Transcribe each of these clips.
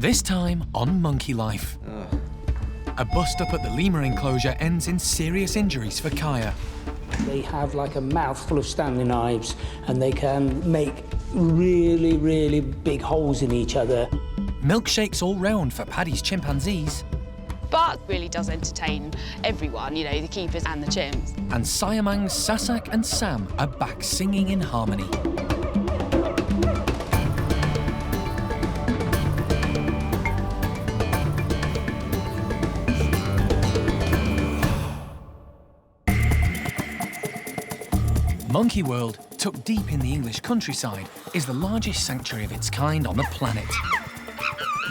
This time on Monkey Life. A bust-up at the lemur enclosure ends in serious injuries for Kaya. They have like a mouth full of Stanley knives and they can make really, really big holes in each other. Milkshakes all round for Paddy's chimpanzees. But really does entertain everyone, you know, the keepers and the chimps. And Siamang's Sasak and Sam are back singing in harmony. Monkey World, tucked deep in the English countryside, is the largest sanctuary of its kind on the planet.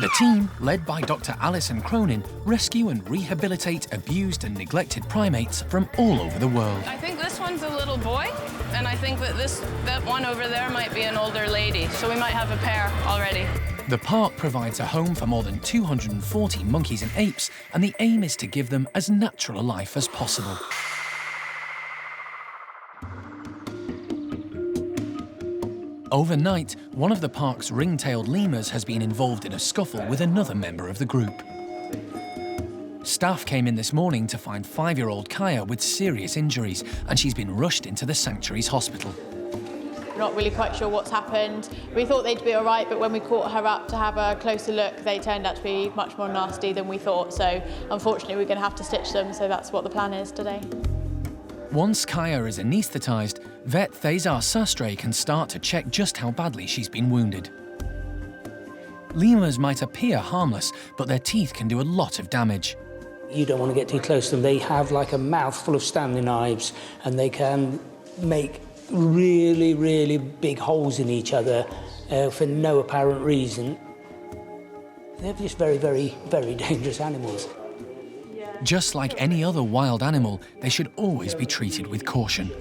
The team, led by Dr. Alison Cronin, rescue and rehabilitate abused and neglected primates from all over the world. I think this one's a little boy, and I think that that one over there might be an older lady, so we might have a pair already. The park provides a home for more than 240 monkeys and apes, and the aim is to give them as natural a life as possible. Overnight, one of the park's ring-tailed lemurs has been involved in a scuffle with another member of the group. Staff came in this morning to find 5-year-old Kaya with serious injuries, and she's been rushed into the sanctuary's hospital. We're not really quite sure what's happened. We thought they'd be all right, but when we caught her up to have a closer look, they turned out to be much more nasty than we thought. So unfortunately, we're going to have to stitch them, so that's what the plan is today. Once Kaya is anaesthetised, vet Thésar Sastre can start to check just how badly she's been wounded. Lemurs might appear harmless, but their teeth can do a lot of damage. You don't want to get too close to them. They have like a mouth full of Stanley knives and they can make really, really big holes in each other for no apparent reason. They're just very, very, very dangerous animals. Just like any other wild animal, they should always be treated with caution.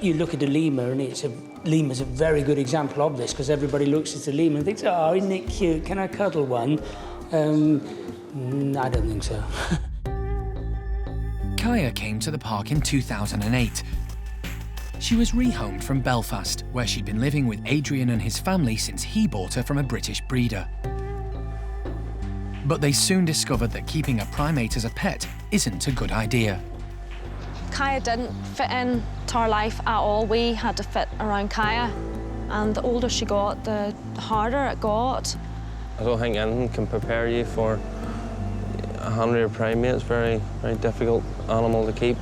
You look at a lemur, and lemur's a very good example of this, because everybody looks at the lemur and thinks, oh, isn't it cute? Can I cuddle one? I don't think so. Kaya came to the park in 2008. She was rehomed from Belfast, where she'd been living with Adrian and his family since he bought her from a British breeder. But they soon discovered that keeping a primate as a pet isn't a good idea. Kaya didn't fit into our life at all. We had to fit around Kaya, and the older she got, the harder it got. I don't think anything can prepare you for a hundred primates. Very, very difficult animal to keep.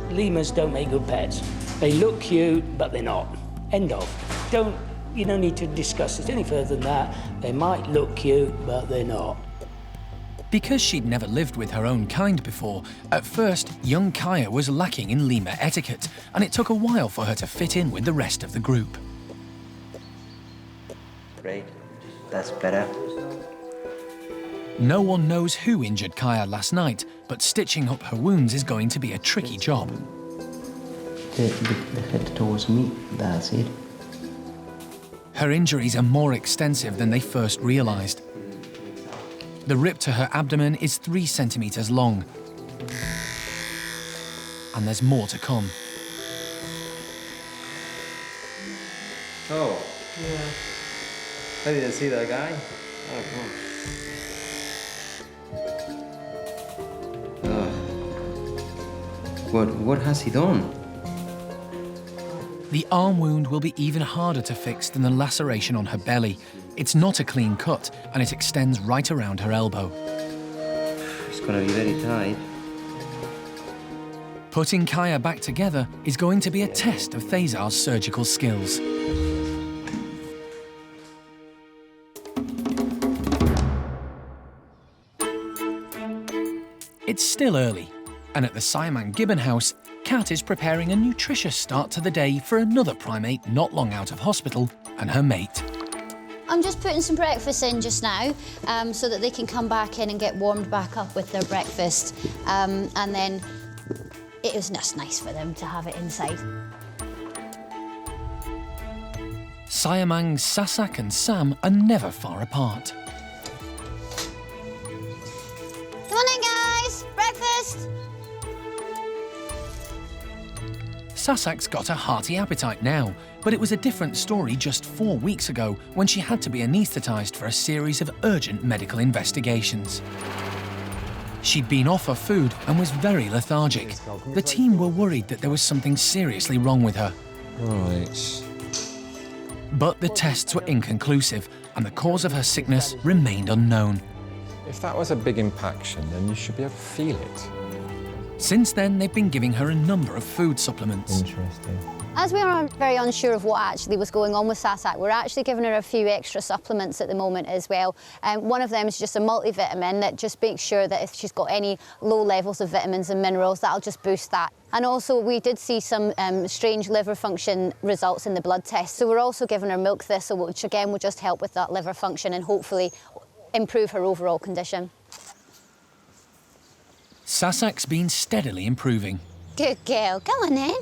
Lemurs don't make good pets. They look cute, but they're not. End of. You don't need to discuss this any further than that. They might look cute, but they're not. Because she'd never lived with her own kind before, at first, young Kaya was lacking in lemur etiquette, and it took a while for her to fit in with the rest of the group. Great, that's better. No one knows who injured Kaya last night, but stitching up her wounds is going to be a tricky job. The head towards me, that's it. Her injuries are more extensive than they first realised. The rip to her abdomen is 3 centimetres long. And there's more to come. Oh. Yeah. I didn't see that guy. What has he done? The arm wound will be even harder to fix than the laceration on her belly. It's not a clean cut, and it extends right around her elbow. It's gonna be very tight. Putting Kaya back together is going to be a test of Thésar's surgical skills. It's still early, and at the Siamang Gibbon house, Kat is preparing a nutritious start to the day for another primate not long out of hospital and her mate. I'm just putting some breakfast in just now so that they can come back in and get warmed back up with their breakfast. And then it was just nice for them to have it inside. Siamang's Sasak and Sam are never far apart. Come on in, guys! Breakfast! Sasak's got a hearty appetite now, But it was a different story just 4 weeks ago when she had to be anaesthetised for a series of urgent medical investigations. She'd been off her food and was very lethargic. The team were worried that there was something seriously wrong with her. Right. But the tests were inconclusive and the cause of her sickness remained unknown. If that was a big impaction, then you should be able to feel it. Since then, they've been giving her a number of food supplements. Interesting. As we are very unsure of what actually was going on with Sasak, we're actually giving her a few extra supplements at the moment as well. One of them is just a multivitamin that just makes sure that if she's got any low levels of vitamins and minerals, that'll just boost that. And also we did see some strange liver function results in the blood test. So we're also giving her milk thistle, which again will just help with that liver function and hopefully improve her overall condition. Sasak's been steadily improving. Good girl, go on then.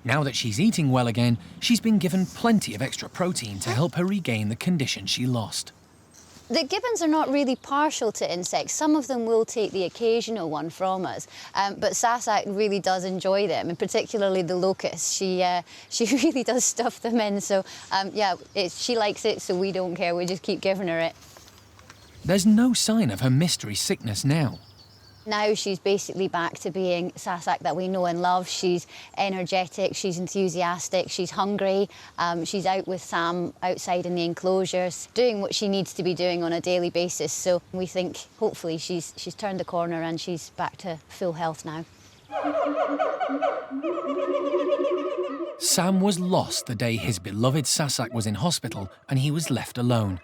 Now that she's eating well again, she's been given plenty of extra protein to help her regain the condition she lost. The gibbons are not really partial to insects. Some of them will take the occasional one from us, but Sasak really does enjoy them, and particularly the locusts. She really does stuff them in, so yeah, she likes it, so we don't care. We just keep giving her it. There's no sign of her mystery sickness now. Now she's basically back to being Sasak that we know and love. She's energetic, she's enthusiastic, she's hungry. She's out with Sam outside in the enclosures, doing what she needs to be doing on a daily basis. So we think hopefully she's turned the corner and she's back to full health now. Sam was lost the day his beloved Sasak was in hospital and he was left alone.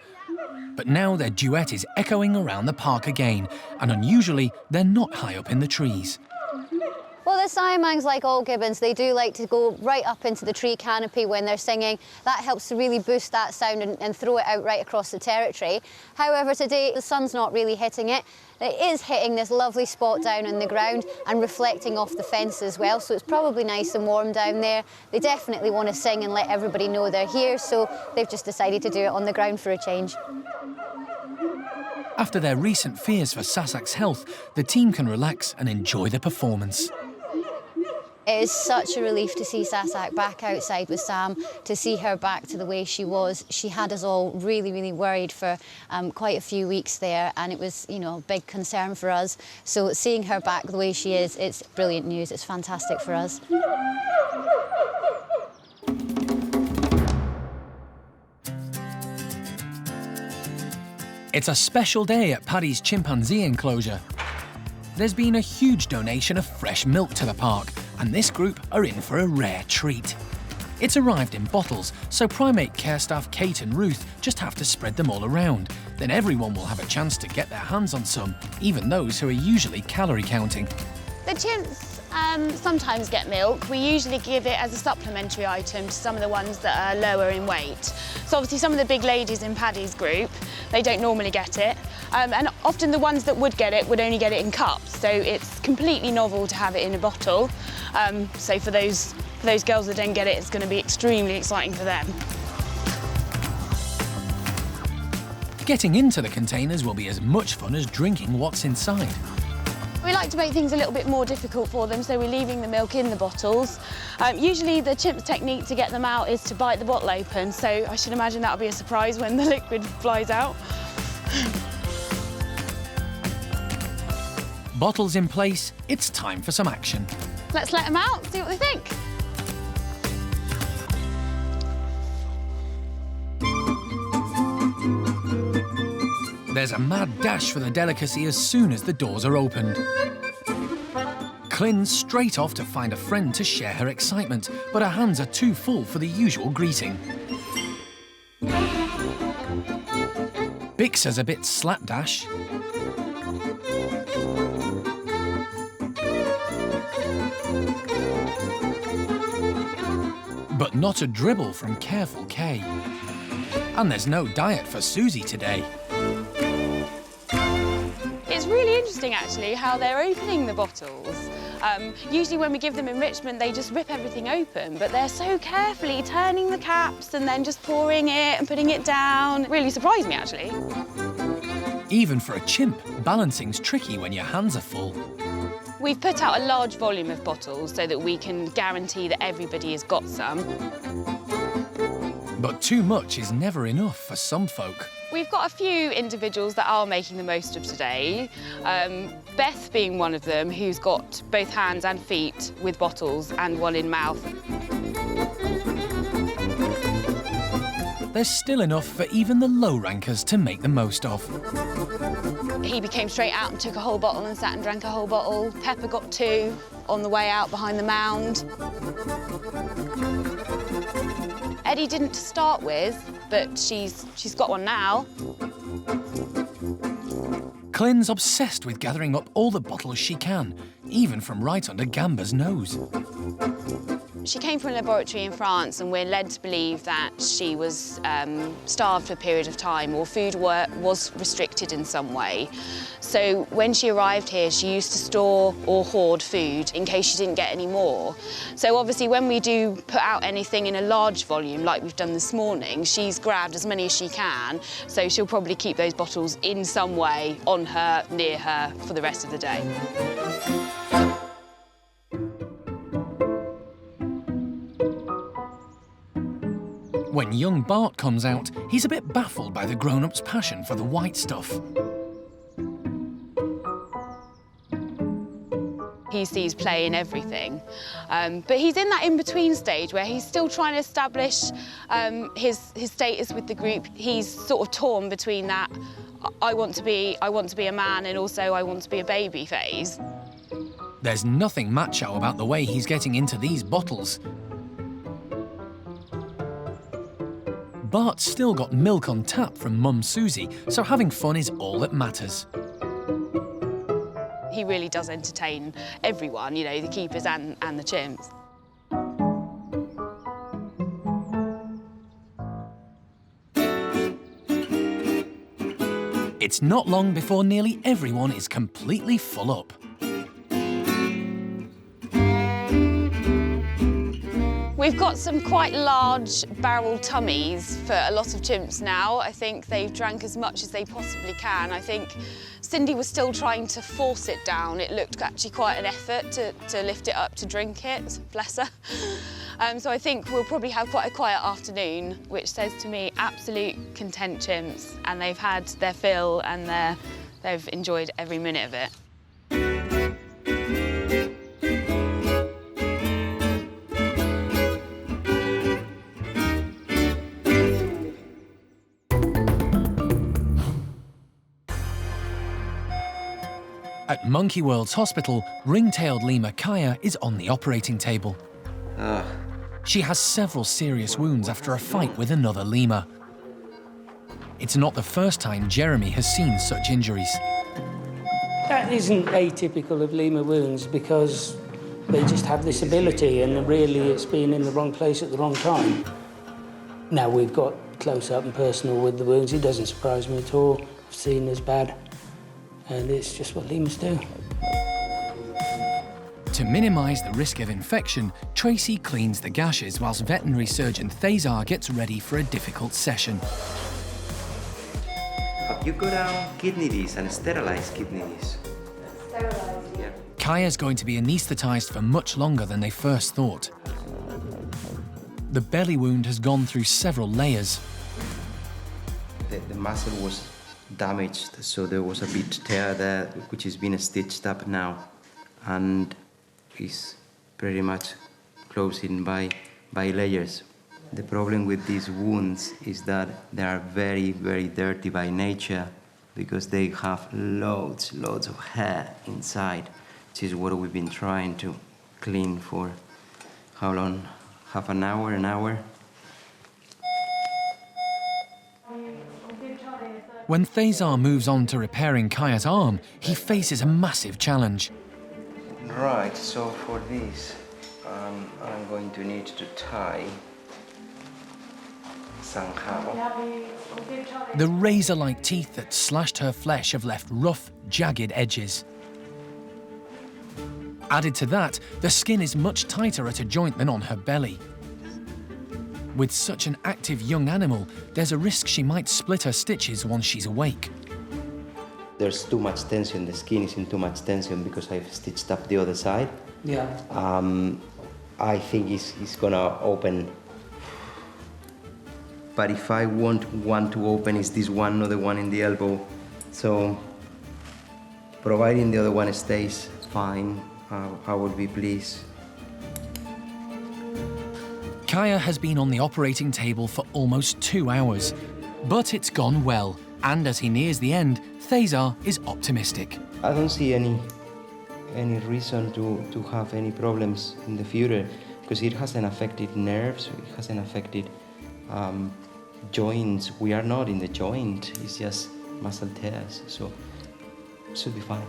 But now their duet is echoing around the park again, and unusually, they're not high up in the trees. Well, the Siamangs, like all gibbons, they do like to go right up into the tree canopy when they're singing. That helps to really boost that sound and throw it out right across the territory. However, today, the sun's not really hitting it. It is hitting this lovely spot down on the ground and reflecting off the fence as well, so it's probably nice and warm down there. They definitely want to sing and let everybody know they're here, so they've just decided to do it on the ground for a change. After their recent fears for Sasak's health, the team can relax and enjoy the performance. It is such a relief to see Sasak back outside with Sam, to see her back to the way she was. She had us all really, really worried for quite a few weeks there, and it was, you know, a big concern for us. So seeing her back the way she is, it's brilliant news. It's fantastic for us. It's a special day at Paddy's chimpanzee enclosure. There's been a huge donation of fresh milk to the park, and this group are in for a rare treat. It's arrived in bottles, so primate care staff Kate and Ruth just have to spread them all around. Then everyone will have a chance to get their hands on some, even those who are usually calorie counting. The chimps sometimes get milk. We usually give it as a supplementary item to some of the ones that are lower in weight. So obviously some of the big ladies in Paddy's group, they don't normally get it. And often the ones that would get it would only get it in cups. So it's completely novel to have it in a bottle. So for those girls that don't get it, it's going to be extremely exciting for them. Getting into the containers will be as much fun as drinking what's inside. We like to make things a little bit more difficult for them, so we're leaving the milk in the bottles. Usually the chimps' technique to get them out is to bite the bottle open, so I should imagine that'll be a surprise when the liquid flies out. Bottles in place, it's time for some action. Let's let them out, see what they think. There's a mad dash for the delicacy as soon as the doors are opened. Clynn's straight off to find a friend to share her excitement, but her hands are too full for the usual greeting. Bix is a bit slapdash. But not a dribble from careful Kay. And there's no diet for Susie today. It's really interesting, actually, how they're opening the bottles. Usually when we give them enrichment, they just rip everything open, but they're so carefully turning the caps and then just pouring it and putting it down. It really surprised me, actually. Even for a chimp, balancing's tricky when your hands are full. We've put out a large volume of bottles so that we can guarantee that everybody has got some. But too much is never enough for some folk. We've got a few individuals that are making the most of today. Beth being one of them, who's got both hands and feet with bottles and one in mouth. There's still enough for even the low rankers to make the most of. He became straight out and took a whole bottle and sat and drank a whole bottle. Pepper got 2 on the way out behind the mound. Eddie didn't to start with, but she's got one now. Clyn's obsessed with gathering up all the bottles she can, even from right under Gamba's nose. She came from a laboratory in France, and we're led to believe that she was starved for a period of time, or food was restricted in some way. So when she arrived here, she used to store or hoard food in case she didn't get any more. So obviously when we do put out anything in a large volume, like we've done this morning, she's grabbed as many as she can, so she'll probably keep those bottles in some way on her, near her, for the rest of the day. When young Bart comes out, he's a bit baffled by the grown-up's passion for the white stuff. He sees play in everything. But he's in that in-between stage where he's still trying to establish his status with the group. He's sort of torn between that I want to be a man and also I want to be a baby phase. There's nothing macho about the way he's getting into these bottles. Bart's still got milk on tap from Mum Susie, so having fun is all that matters. He really does entertain everyone, you know, the keepers and the chimps. It's not long before nearly everyone is completely full up. We've got some quite large barrel tummies for a lot of chimps now. I think they've drank as much as they possibly can. I think Cindy was still trying to force it down. It looked actually quite an effort to lift it up to drink it, bless her. So I think we'll probably have quite a quiet afternoon, which says to me absolute content chimps, and they've had their fill and they've enjoyed every minute of it. At Monkey World's hospital, ring-tailed lemur Kaya is on the operating table. She has several serious wounds after a fight with another lemur. It's not the first time Jeremy has seen such injuries. That isn't atypical of lemur wounds because they just have this ability, and really it's been in the wrong place at the wrong time. Now we've got close-up and personal with the wounds. It doesn't surprise me at all. I've seen as bad. And it's just what lemurs do. To minimise the risk of infection, Tracy cleans the gashes whilst veterinary surgeon Thazar gets ready for a difficult session. Have you got kidneys and sterilised kidneys? Sterilised? Yeah. Kaya's going to be anaesthetised for much longer than they first thought. The belly wound has gone through several layers. The muscle was damaged, so there was a bit tear there, which has been stitched up now, and is pretty much closing by layers. The problem with these wounds is that they are very, very dirty by nature because they have loads of hair inside, which is what we've been trying to clean for how long? Half an hour, an hour? When Thazar moves on to repairing Kaya's arm, he faces a massive challenge. Right, so for this, I'm going to need to tie somehow. The razor-like teeth that slashed her flesh have left rough, jagged edges. Added to that, the skin is much tighter at a joint than on her belly. With such an active young animal, there's a risk she might split her stitches once she's awake. There's too much tension, the skin is in too much tension because I've stitched up the other side. Yeah. I think it's gonna open but if I want one to open, it's this one, not the one in the elbow. So, providing the other one stays fine, I would be pleased. Kaya has been on the operating table for almost 2 hours, but it's gone well, and as he nears the end, Thesar is optimistic. I don't see any reason to have any problems in the future, because it hasn't affected nerves, it hasn't affected joints. We are not in the joint, it's just muscle tears, so it should be fine.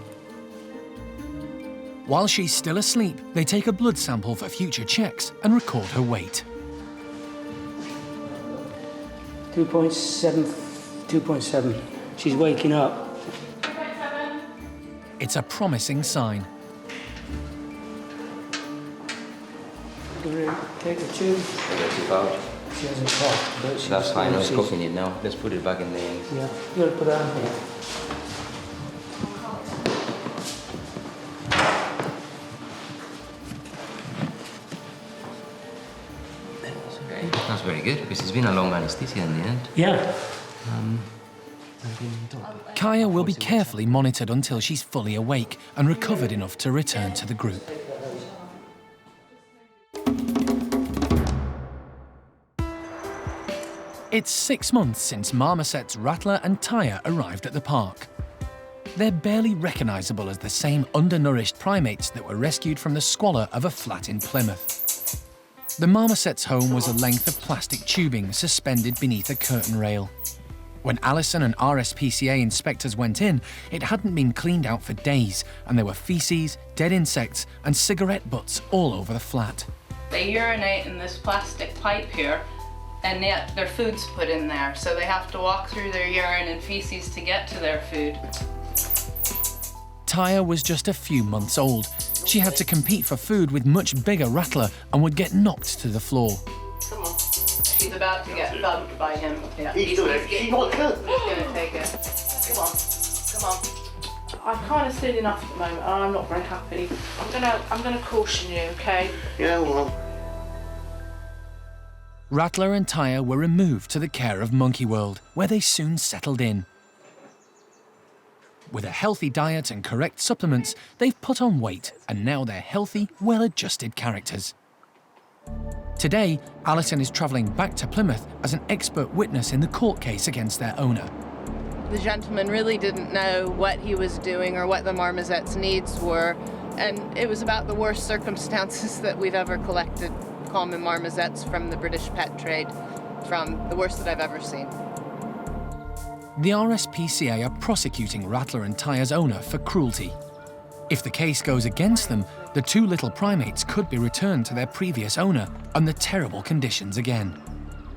While she's still asleep, they take a blood sample for future checks and record her weight. 2.7. She's waking up. It's a promising sign. Take the tube. She hasn't coughed, but she's... That's fine, I was cooking it now. Let's put it back in the... Yeah, you gotta put it on here. That's very good, because it's been a long anesthesia in the end. Yeah. Kaya will be carefully monitored until she's fully awake and recovered enough to return to the group. It's 6 months since Marmosets Rattler and Taya arrived at the park. They're barely recognisable as the same undernourished primates that were rescued from the squalor of a flat in Plymouth. The Marmoset's home was a length of plastic tubing suspended beneath a curtain rail. When Alison and RSPCA inspectors went in, it hadn't been cleaned out for days, and there were feces, dead insects, and cigarette butts all over the flat. They urinate in this plastic pipe here, and yet their food's put in there, so they have to walk through their urine and feces to get to their food. Taya was just a few months old. She had to compete for food with much bigger Rattler and would get knocked to the floor. Come on. She's about to get thumped by him. Yeah. He's gonna take it. Come on. Come on. I can't sit enough at the moment, and I'm not very happy. I'm gonna caution you, okay? Yeah, well. Rattler and Taya were removed to the care of Monkey World, where they soon settled in. With a healthy diet and correct supplements, they've put on weight, and now they're healthy, well-adjusted characters. Today, Alison is travelling back to Plymouth as an expert witness in the court case against their owner. The gentleman really didn't know what he was doing or what the Marmoset's needs were, and it was about the worst circumstances that we've ever collected common Marmosets from the British pet trade, from the worst that I've ever seen. The RSPCA are prosecuting Rattler and Taya's owner for cruelty. If the case goes against them, the two little primates could be returned to their previous owner under terrible conditions again.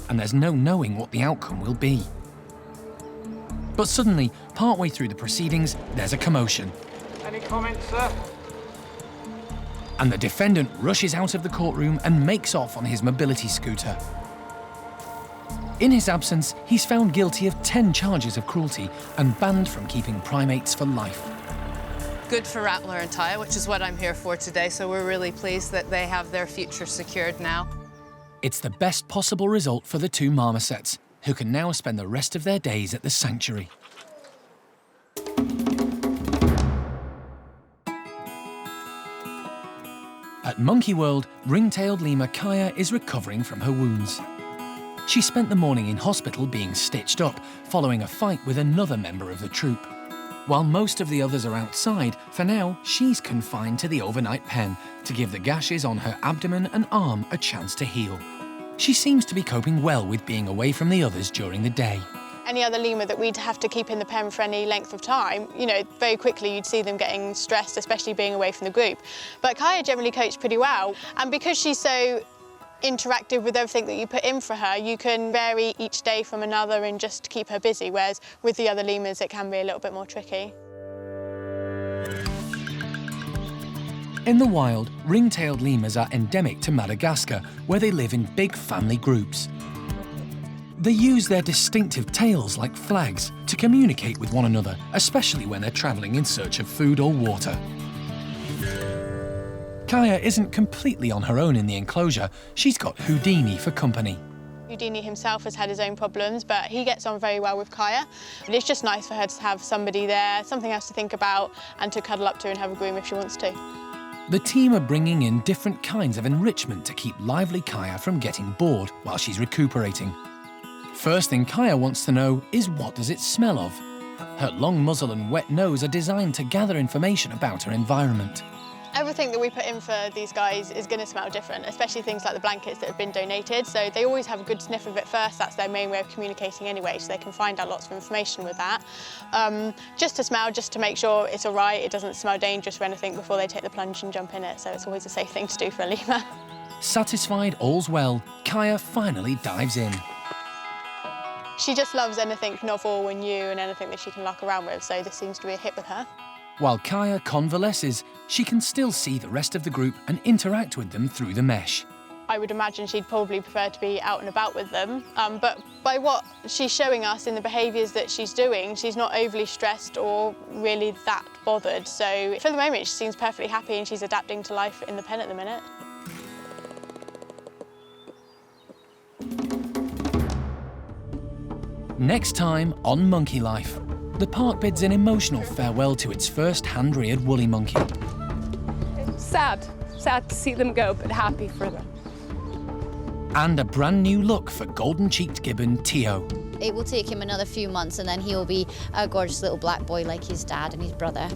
And there's no knowing what the outcome will be. But suddenly, partway through the proceedings, there's a commotion. Any comments, sir? And the defendant rushes out of the courtroom and makes off on his mobility scooter. In his absence, he's found guilty of 10 charges of cruelty and banned from keeping primates for life. Good for Rattler and Taya, which is what I'm here for today, so we're really pleased that they have their future secured now. It's the best possible result for the two Marmosets, who can now spend the rest of their days at the sanctuary. At Monkey World, ring-tailed lemur Kaya is recovering from her wounds. She spent the morning in hospital being stitched up, following a fight with another member of the troop. While most of the others are outside, for now, she's confined to the overnight pen to give the gashes on her abdomen and arm a chance to heal. She seems to be coping well with being away from the others during the day. Any other lemur that we'd have to keep in the pen for any length of time, you know, very quickly you'd see them getting stressed, especially being away from the group. But Kaya generally copes pretty well, and because she's so interactive with everything that you put in for her, you can vary each day from another and just keep her busy, whereas with the other lemurs it can be a little bit more tricky. In the wild, ring-tailed lemurs are endemic to Madagascar, where they live in big family groups. They use their distinctive tails like flags to communicate with one another, especially when they're travelling in search of food or water. Kaya isn't completely on her own in the enclosure. She's got Houdini for company. Houdini himself has had his own problems, but he gets on very well with Kaya. And it's just nice for her to have somebody there, something else to think about, and to cuddle up to and have a groom if she wants to. The team are bringing in different kinds of enrichment to keep lively Kaya from getting bored while she's recuperating. First thing Kaya wants to know is, what does it smell of? Her long muzzle and wet nose are designed to gather information about her environment. Everything that we put in for these guys is going to smell different, especially things like the blankets that have been donated. So they always have a good sniff of it first. That's their main way of communicating anyway, so they can find out lots of information with that. Just to smell, just to make sure it's all right, it doesn't smell dangerous or anything before they take the plunge and jump in it. So it's always a safe thing to do for a lemur. Satisfied all's well, Kaya finally dives in. She just loves anything novel and new and anything that she can luck around with, so this seems to be a hit with her. While Kaya convalesces, she can still see the rest of the group and interact with them through the mesh. I would imagine she'd probably prefer to be out and about with them, but by what she's showing us in the behaviours that she's doing, she's not overly stressed or really that bothered. So for the moment, she seems perfectly happy and she's adapting to life in the pen at the minute. Next time on Monkey Life, the park bids an emotional farewell to its first hand-reared woolly monkey. Sad to see them go, but happy for them. And a brand new look for golden-cheeked gibbon Tio. It will take him another few months and then he'll be a gorgeous little black boy like his dad and his brother.